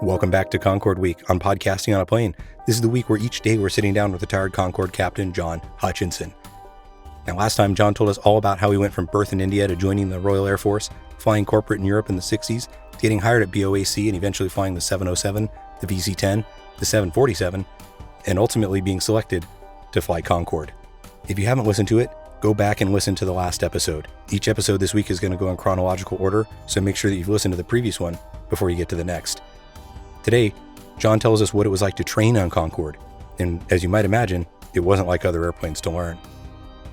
Welcome back to Concorde Week on Podcasting on a Plane. This is the week where each day we're sitting down with retired Concorde Captain John Hutchinson. Now, last time John told us all about how he went from birth in India to joining the Royal Air Force, flying corporate in Europe in the 60s, to getting hired at BOAC and eventually flying the 707, the VC-10, the 747, and ultimately being selected to fly Concorde. If you haven't listened to it, go back and listen to the last episode. Each episode this week is going to go in chronological order, so make sure that you've listened to the previous one before you get to the next. Today, John tells us what it was like to train on Concorde, and as you might imagine, it wasn't like other airplanes to learn.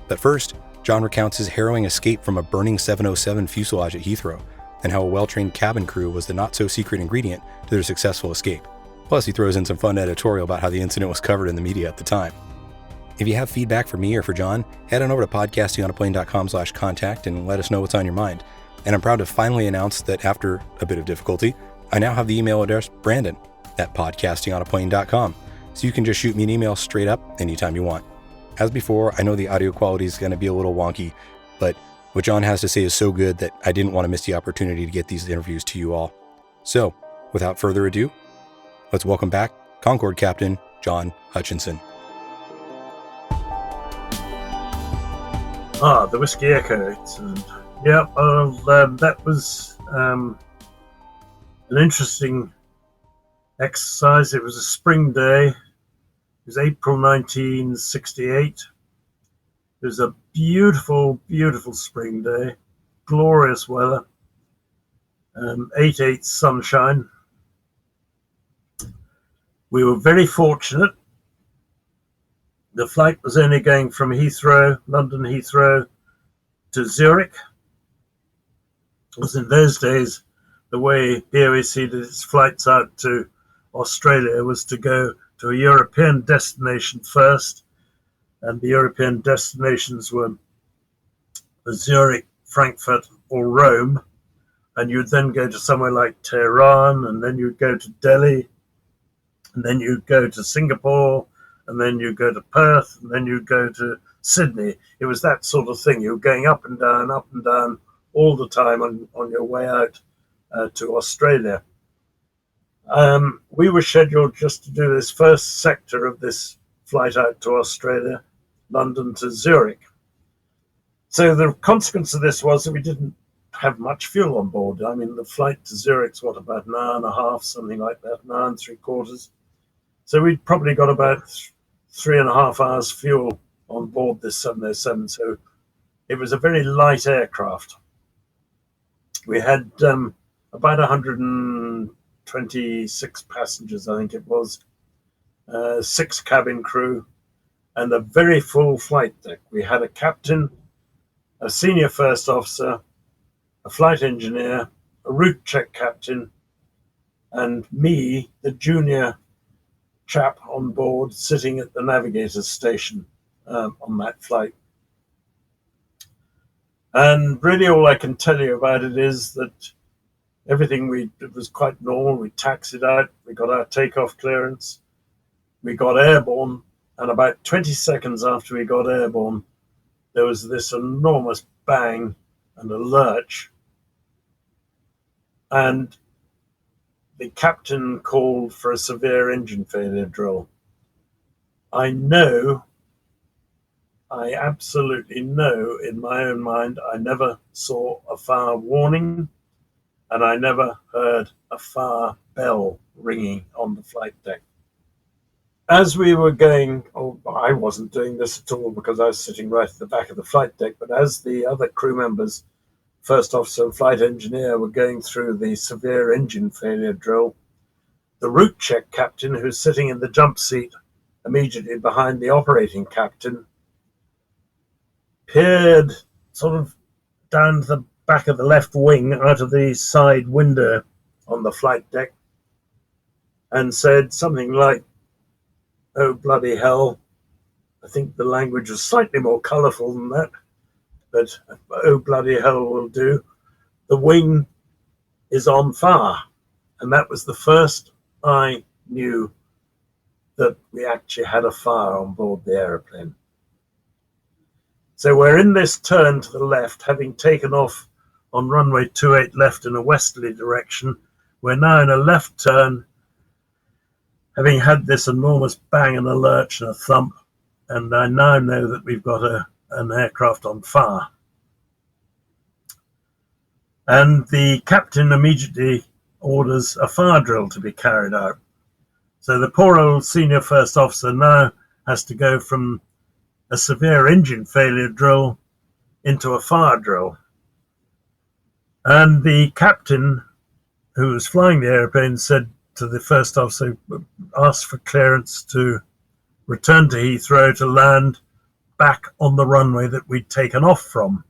But first, John recounts his harrowing escape from a burning 707 fuselage at Heathrow, and how a well-trained cabin crew was the not-so-secret ingredient to their successful escape. Plus, he throws in some fun editorial about how the incident was covered in the media at the time. If you have feedback for me or for John, head on over to podcastingonaplane.com/contact and let us know what's on your mind. And I'm proud to finally announce that after a bit of difficulty, I now have the email address brandon@podcastingonaplane.com, so you can just shoot me an email straight up anytime you want. As before, I know the audio quality is going to be a little wonky, but what John has to say is so good that I didn't want to miss the opportunity to get these interviews to you all. So, without further ado, let's welcome back Concorde Captain John Hutchinson. The Whiskey Echo incident. Yeah, that was an interesting exercise. It was a spring day. It was April 1968. It was a beautiful, beautiful spring day. Glorious weather. 8/8 sunshine. We were very fortunate. The flight was only going from Heathrow, London Heathrow, to Zurich. Because in those days, the way BOAC did its flights out to Australia was to go to a European destination first, and the European destinations were Zurich, Frankfurt, or Rome, and you'd then go to somewhere like Tehran, and then you'd go to Delhi, and then you'd go to Singapore, and then you'd go to Perth, and then you'd go to Sydney. It was that sort of thing. You were going up and down all the time on your way out to Australia. We were scheduled just to do this first sector of this flight out to Australia, London to Zurich. So the consequence of this was that we didn't have much fuel on board. I mean, the flight to Zurich's about an hour and a half, something like that, an hour and 3/4. So we'd probably got about 3.5 hours fuel on board this 707. So it was a very light aircraft. We had about 126 passengers, I think it was, 6 cabin crew, and a very full flight deck. We had a captain, a senior first officer, a flight engineer, a route check captain, and me, the junior chap on board, sitting at the navigator's station on that flight. And really all I can tell you about it is that everything it was quite normal. We taxied out, we got our takeoff clearance, we got airborne, and about 20 seconds after we got airborne, there was this enormous bang and a lurch. And the captain called for a severe engine failure drill. I absolutely know in my own mind, I never saw a fire warning, and I never heard a fire bell ringing on the flight deck. As we were going, I wasn't doing this at all because I was sitting right at the back of the flight deck, but as the other crew members, first officer and flight engineer, were going through the severe engine failure drill, the route check captain, who's sitting in the jump seat immediately behind the operating captain, peered sort of down the back of the left wing out of the side window on the flight deck and said something like, "Oh, bloody hell." I think the language was slightly more colourful than that, but "oh, bloody hell" will do. The wing is on fire. And that was the first I knew that we actually had a fire on board the aeroplane. So we're in this turn to the left, having taken off on runway 28 left in a westerly direction. We're now in a left turn, having had this enormous bang and a lurch and a thump, and I now know that we've got an aircraft on fire. And the captain immediately orders a fire drill to be carried out. So the poor old senior first officer now has to go from a severe engine failure drill into a fire drill. And the captain who was flying the airplane said to the first officer, asked for clearance to return to Heathrow to land back on the runway that we'd taken off from,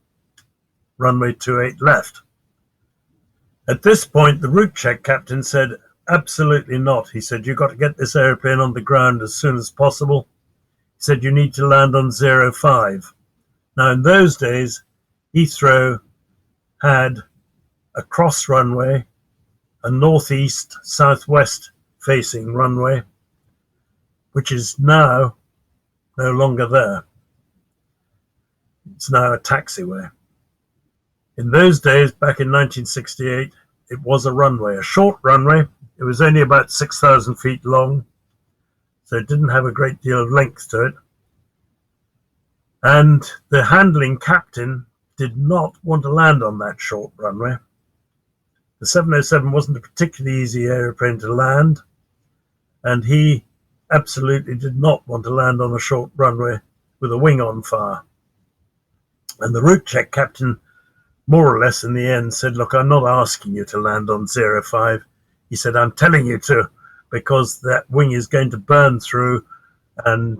runway 28 left. At this point, the route check captain said, absolutely not. He said, you've got to get this airplane on the ground as soon as possible. He said, you need to land on 05. Now, in those days, Heathrow had a cross runway, a northeast, southwest facing runway, which is now no longer there. It's now a taxiway. In those days, back in 1968, it was a runway, a short runway. It was only about 6,000 feet long, so it didn't have a great deal of length to it. And the handling captain did not want to land on that short runway. The 707 wasn't a particularly easy aeroplane to land, and he absolutely did not want to land on a short runway with a wing on fire. And the route check captain, more or less in the end, said, look, I'm not asking you to land on 05. He said, I'm telling you to, because that wing is going to burn through, and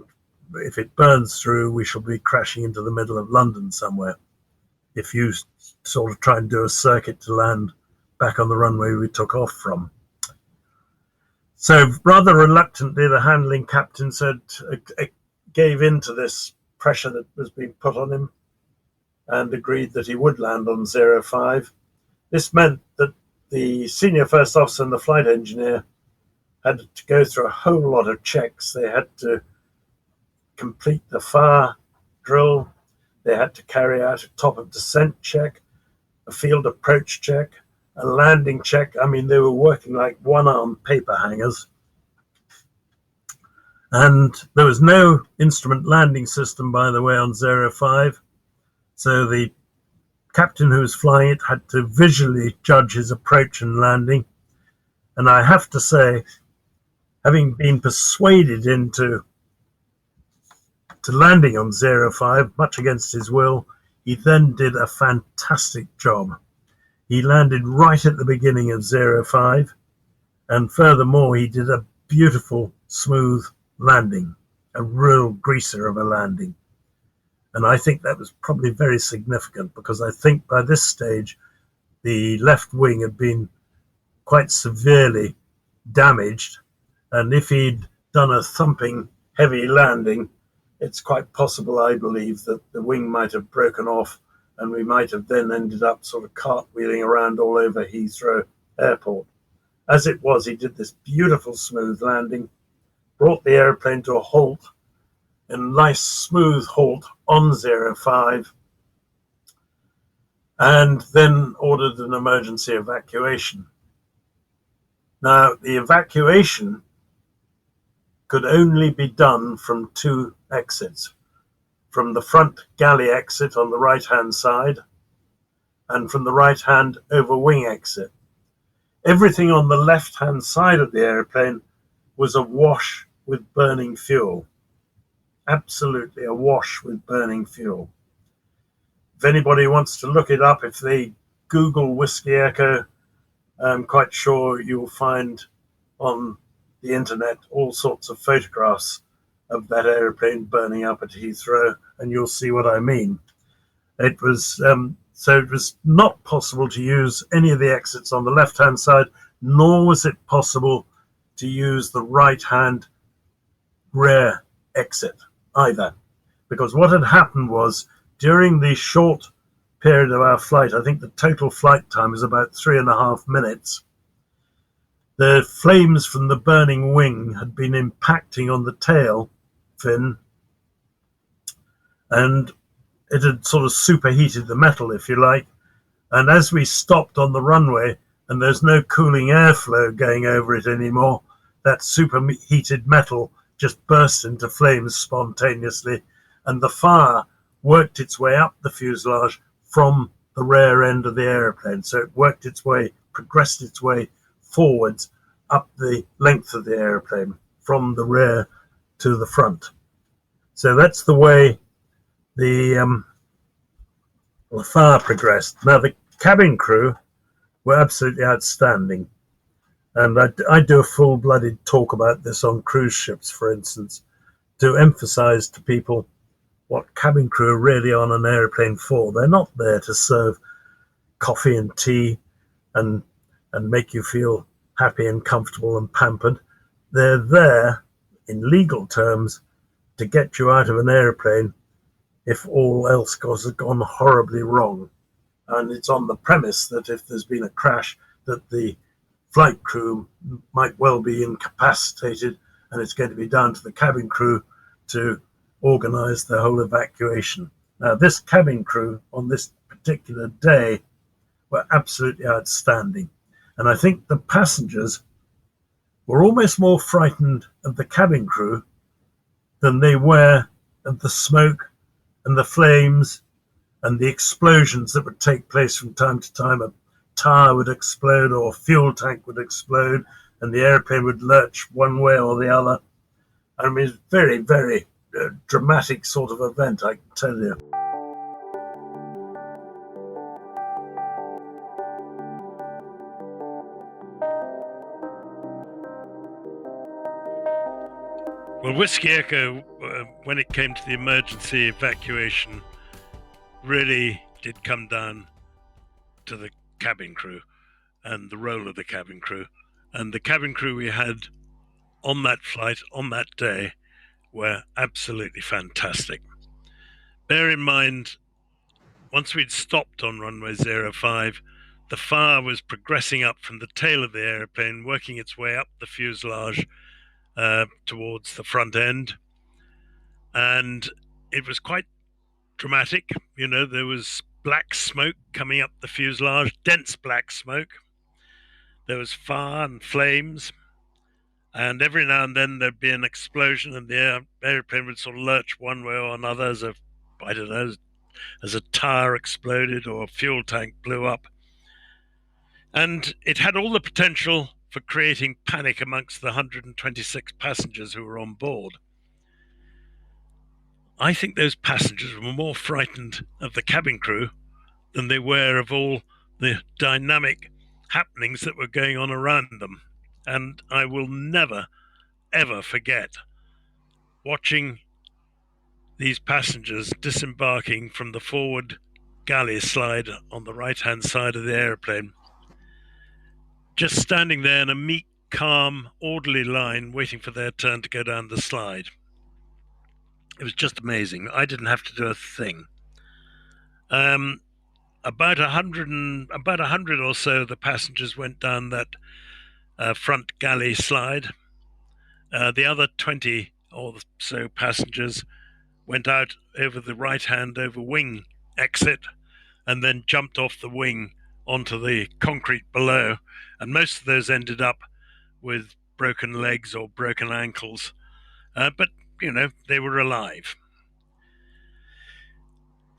if it burns through, we shall be crashing into the middle of London somewhere if you sort of try and do a circuit to land back on the runway we took off from. So rather reluctantly, the handling captain said, gave in to this pressure that was being put on him and agreed that he would land on 05. This meant that the senior first officer and the flight engineer had to go through a whole lot of checks. They had to complete the fire drill. They had to carry out a top of descent check, a field approach check, a landing check. I mean, they were working like one-armed paper hangers. And there was no instrument landing system, by the way, on 05. So the captain who was flying it had to visually judge his approach and landing. And I have to say, having been persuaded into landing on 05, much against his will, he then did a fantastic job. He landed right at the beginning of 05, and furthermore, he did a beautiful, smooth landing, a real greaser of a landing. And I think that was probably very significant, because I think by this stage, the left wing had been quite severely damaged, and if he'd done a thumping, heavy landing, it's quite possible, I believe, that the wing might have broken off, and we might have then ended up sort of cartwheeling around all over Heathrow Airport. As it was, he did this beautiful smooth landing, brought the airplane to a halt, a nice smooth halt on 05, and then ordered an emergency evacuation. Now, the evacuation could only be done from two exits, from the front galley exit on the right-hand side and from the right-hand over-wing exit. Everything on the left-hand side of the airplane was awash with burning fuel, absolutely awash with burning fuel. If anybody wants to look it up, if they Google Whiskey Echo, I'm quite sure you'll find on the internet all sorts of photographs of that airplane burning up at Heathrow, and you'll see what I mean. It was so it was not possible to use any of the exits on the left-hand side, nor was it possible to use the right-hand rear exit either, because what had happened was, during the short period of our flight, I think the total flight time was about 3.5 minutes, The flames from the burning wing had been impacting on the tail fin, and it had sort of superheated the metal, if you like. And as we stopped on the runway and there's no cooling airflow going over it anymore, that superheated metal just burst into flames spontaneously, and the fire worked its way up the fuselage from the rear end of the aeroplane. So it worked its way, progressed its way forwards up the length of the aeroplane from the rear to the front. So that's the way the fire progressed. Now, the cabin crew were absolutely outstanding. And I do a full-blooded talk about this on cruise ships, for instance, to emphasize to people what cabin crew are really on an airplane for. They're not there to serve coffee and tea and make you feel happy and comfortable and pampered. They're there, in legal terms, to get you out of an airplane if all else has gone horribly wrong. And it's on the premise that if there's been a crash, that the flight crew might well be incapacitated, and it's going to be down to the cabin crew to organize the whole evacuation. Now, this cabin crew on this particular day were absolutely outstanding. And I think the passengers were almost more frightened of the cabin crew than they were of the smoke and the flames and the explosions that would take place from time to time. A tire would explode or a fuel tank would explode and the airplane would lurch one way or the other. I mean, it's very, very dramatic sort of event, I can tell you. Well, Whiskey Echo, when it came to the emergency evacuation, really did come down to the cabin crew and the role of the cabin crew. And the cabin crew we had on that flight, on that day, were absolutely fantastic. Bear in mind, once we'd stopped on runway 05, the fire was progressing up from the tail of the airplane, working its way up the fuselage towards the front end. And it was quite dramatic. You know, there was black smoke coming up the fuselage, dense black smoke. There was fire and flames. And every now and then there'd be an explosion and the airplane would sort of lurch one way or another as a tire exploded or a fuel tank blew up. And it had all the potential for creating panic amongst the 126 passengers who were on board. I think those passengers were more frightened of the cabin crew than they were of all the dynamic happenings that were going on around them. And I will never, ever forget watching these passengers disembarking from the forward galley slide on the right-hand side of the airplane, just standing there in a meek, calm, orderly line, waiting for their turn to go down the slide. It was just amazing. I didn't have to do a thing. About 100 or so of the passengers went down that front galley slide. The other 20 or so passengers went out over the right-hand over wing exit and then jumped off the wing onto the concrete below. And most of those ended up with broken legs or broken ankles. But, you know, they were alive.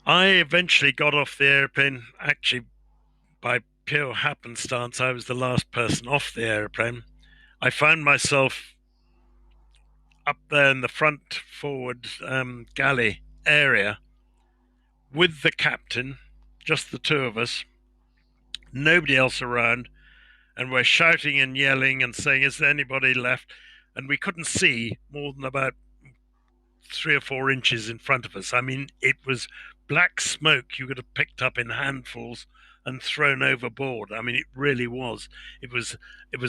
I eventually got off the airplane. Actually, by pure happenstance, I was the last person off the airplane. I found myself up there in the front forward galley area with the captain, just the two of us, nobody else around, and we're shouting and yelling and saying, is there anybody left? And we couldn't see more than about 3 or 4 inches in front of us. I mean, it was black smoke you could have picked up in handfuls and thrown overboard. I mean, it really was. It was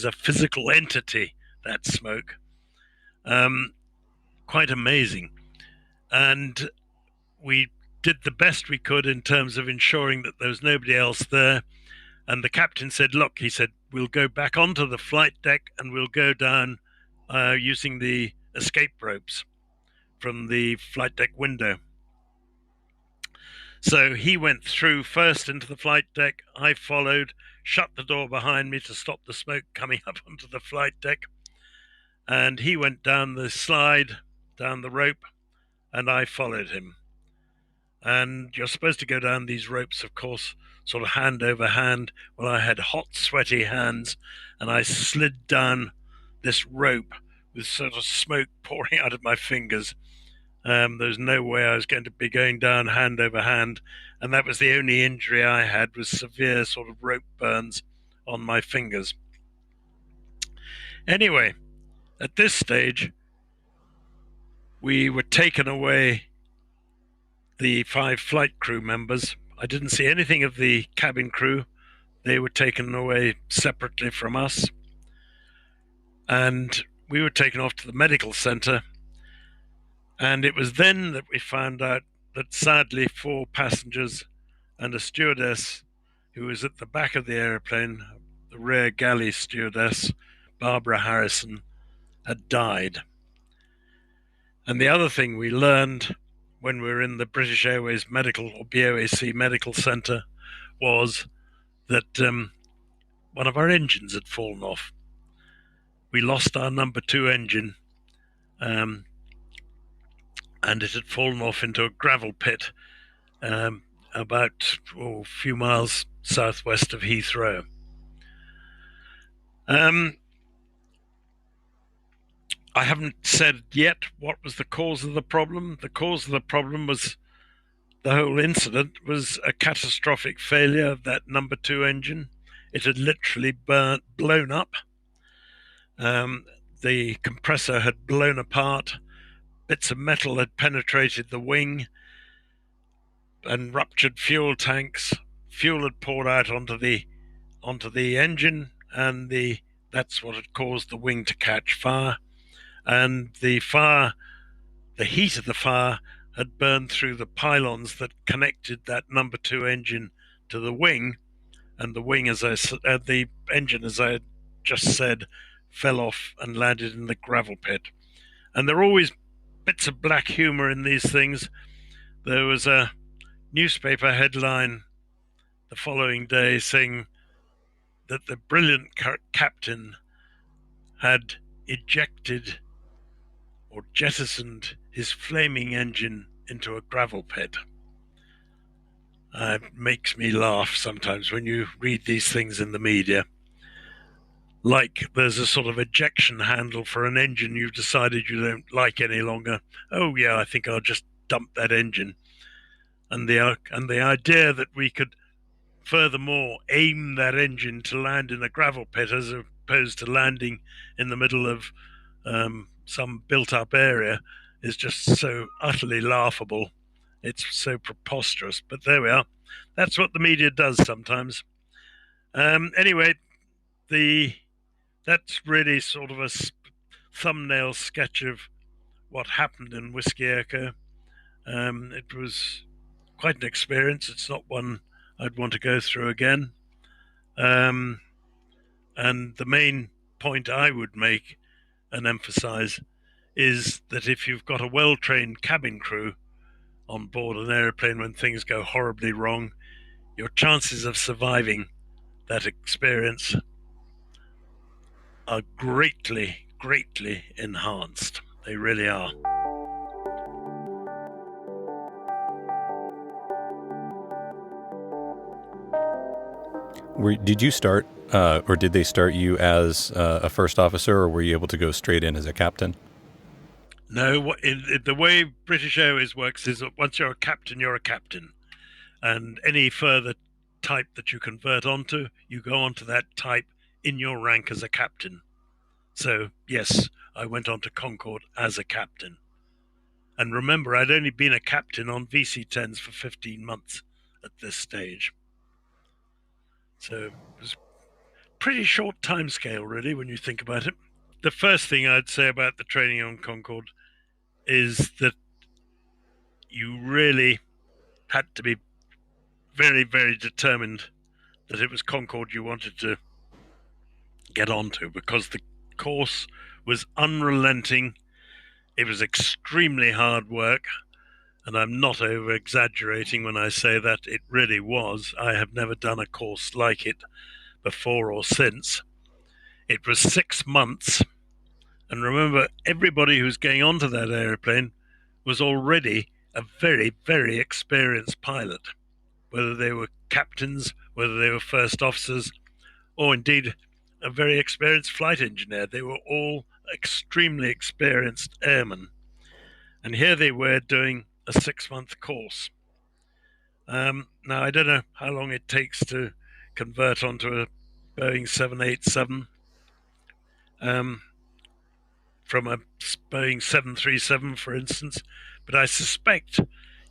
a physical entity, that smoke. Quite amazing. And we did the best we could in terms of ensuring that there was nobody else there. And the captain said, look, he said, we'll go back onto the flight deck and we'll go down using the escape ropes from the flight deck window. So he went through first into the flight deck. I followed, shut the door behind me to stop the smoke coming up onto the flight deck. And he went down the slide, down the rope, and I followed him. And you're supposed to go down these ropes, of course, sort of hand over hand. Well, I had hot, sweaty hands, and I slid down this rope with sort of smoke pouring out of my fingers. There's no way I was going to be going down hand over hand, and that was the only injury I had, was severe sort of rope burns on my fingers. Anyway, at this stage, we were taken away, the 5 flight crew members. I didn't see anything of the cabin crew. They were taken away separately from us, and we were taken off to the medical center. And it was then that we found out that sadly 4 passengers and a stewardess who was at the back of the airplane, the rear galley stewardess, Barbara Harrison, had died. And the other thing we learned when we were in the British Airways Medical, or BOAC Medical Center, was that one of our engines had fallen off. We lost our number 2 engine, and it had fallen off into a gravel pit about a few miles southwest of Heathrow. I haven't said yet what was the cause of the problem. The cause of the problem was, the whole incident was a catastrophic failure of that number 2 engine. It had literally blown up. The compressor had blown apart. Bits of metal had penetrated the wing and ruptured fuel tanks. Fuel had poured out onto the engine, and that's what had caused the wing to catch fire. And the heat of the fire had burned through the pylons that connected that number 2 engine to the wing, and the wing, the engine, as I had just said, fell off and landed in the gravel pit. And there are always bits of black humor in these things. There was a newspaper headline the following day saying that the brilliant captain had ejected or jettisoned his flaming engine into a gravel pit. It makes me laugh sometimes when you read these things in the media. Like there's a sort of ejection handle for an engine you've decided you don't like any longer. Oh yeah, I think I'll just dump that engine. And the idea that we could furthermore aim that engine to land in a gravel pit as opposed to landing in the middle of some built-up area is just so utterly laughable. It's so preposterous. But there we are. That's what the media does sometimes. Anyway, that's really sort of a thumbnail sketch of what happened in Whiskey Echo. It was quite an experience. It's not one I'd want to go through again. And the main point I would make and emphasize is that if you've got a well-trained cabin crew on board an airplane when things go horribly wrong, your chances of surviving that experience are greatly, greatly enhanced. They really are. Did you start, or did they start you as a first officer, or were you able to go straight in as a captain? No, the way British Airways works is that once you're a captain, you're a captain. And any further type that you convert onto, you go onto that type in your rank as a captain. So, yes, I went on to Concorde as a captain. And remember, I'd only been a captain on VC-10s for 15 months at this stage. So it was a pretty short time scale, really, when you think about it. The first thing I'd say about the training on Concorde is that you really had to be very, very determined that it was Concorde you wanted to get onto, because the course was unrelenting. It was extremely hard work, and I'm not over exaggerating when I say that it really was. I have never done a course like it before or since. It was 6 months, and remember, everybody who's going onto that aeroplane was already a very, very experienced pilot, whether they were captains, whether they were first officers, or indeed a very experienced flight engineer. They were all extremely experienced airmen. And here they were doing a 6-month course. Now, I don't know how long it takes to convert onto a Boeing 787 from a Boeing 737, for instance, but I suspect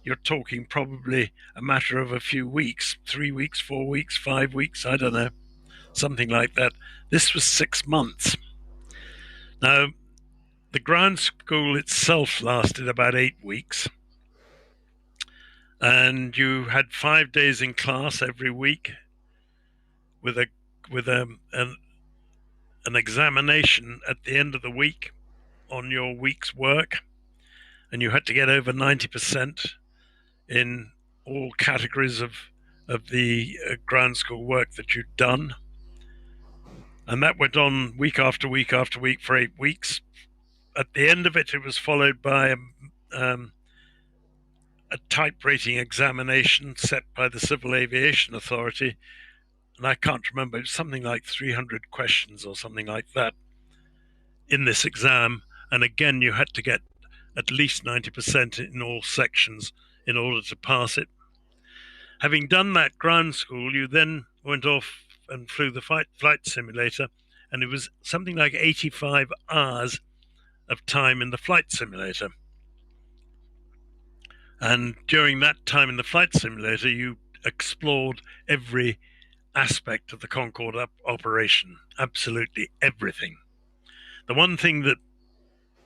you're talking probably a matter of a few weeks, 3 weeks, 4 weeks, 5 weeks, I don't know, something like that. This was 6 months. Now, the ground school itself lasted about 8 weeks, and you had 5 days in class every week with an examination at the end of the week on your week's work, and you had to get over 90% in all categories of the ground school work that you'd done. And that went on week after week after week for 8 weeks. At the end of it, it was followed by a type rating examination set by the Civil Aviation Authority. And I can't remember, it was something like 300 questions or something like that in this exam. And again, you had to get at least 90% in all sections in order to pass it. Having done that ground school, you then went off and flew the flight simulator, and it was something like 85 hours of time in the flight simulator. And during that time in the flight simulator, you explored every aspect of the Concorde operation, absolutely everything. The one thing that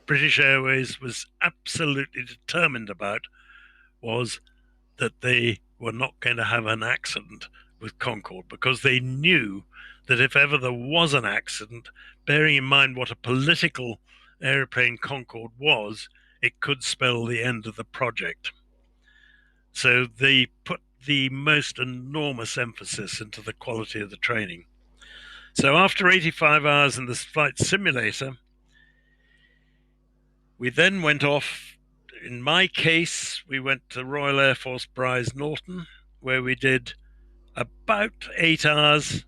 British Airways was absolutely determined about was that they were not going to have an accident with Concorde, because they knew that if ever there was an accident, bearing in mind what a political airplane Concorde was, it could spell the end of the project. So they put the most enormous emphasis into the quality of the training. So after 85 hours in the flight simulator, we then went off. In my case, we went to Royal Air Force Brize Norton, where we did about 8 hours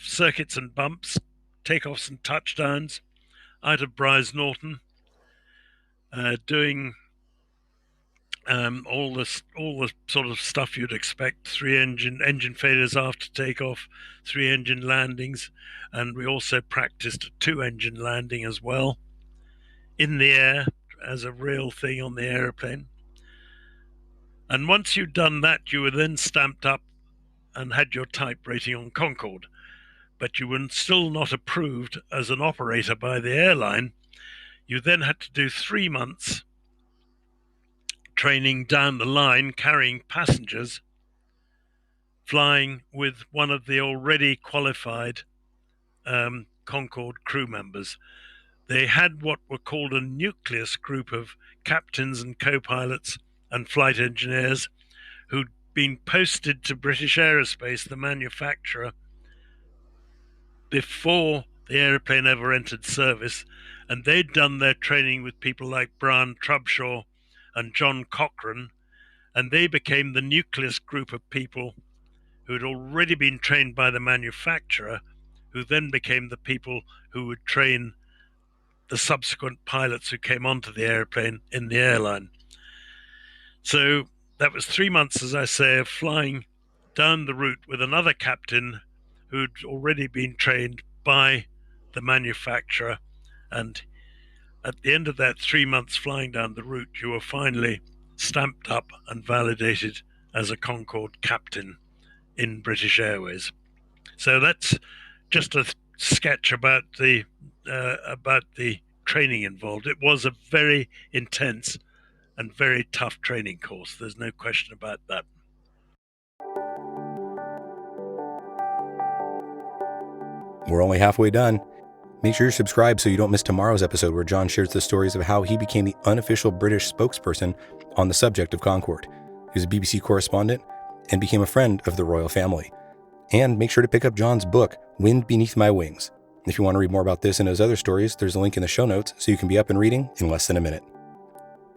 circuits and bumps, takeoffs and touchdowns out of Brize Norton, doing all the sort of stuff you'd expect: 3 engine failures after takeoff, 3 engine landings, and we also practiced a 2 engine landing as well in the air as a real thing on the airplane. And once you'd done that, you were then stamped up and had your type rating on Concorde, but you were still not approved as an operator by the airline. You then had to do 3 months training down the line, carrying passengers, flying with one of the already qualified Concorde crew members. They had what were called a nucleus group of captains and co-pilots and flight engineers who'd been posted to British Aerospace, the manufacturer, before the aeroplane ever entered service, and they'd done their training with people like Brian Trubshaw and John Cochrane, and they became the nucleus group of people who'd already been trained by the manufacturer, who then became the people who would train the subsequent pilots who came onto the airplane in the airline. So that was 3 months, as I say, of flying down the route with another captain who'd already been trained by the manufacturer. And at the end of that 3 months flying down the route, you were finally stamped up and validated as a Concorde captain in British Airways. So that's just a sketch about the training involved. It was a very intense and very tough training course. There's no question about that. We're only halfway done. Make sure you're subscribed so you don't miss tomorrow's episode where John shares the stories of how he became the unofficial British spokesperson on the subject of Concorde. He was a BBC correspondent and became a friend of the royal family. And make sure to pick up John's book, Wind Beneath My Wings. If you want to read more about this and those other stories, there's a link in the show notes so you can be up and reading in less than a minute.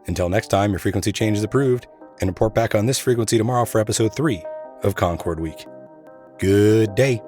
Until next time, your frequency change is approved, and report back on this frequency tomorrow for episode 3 of Concorde Week. Good day.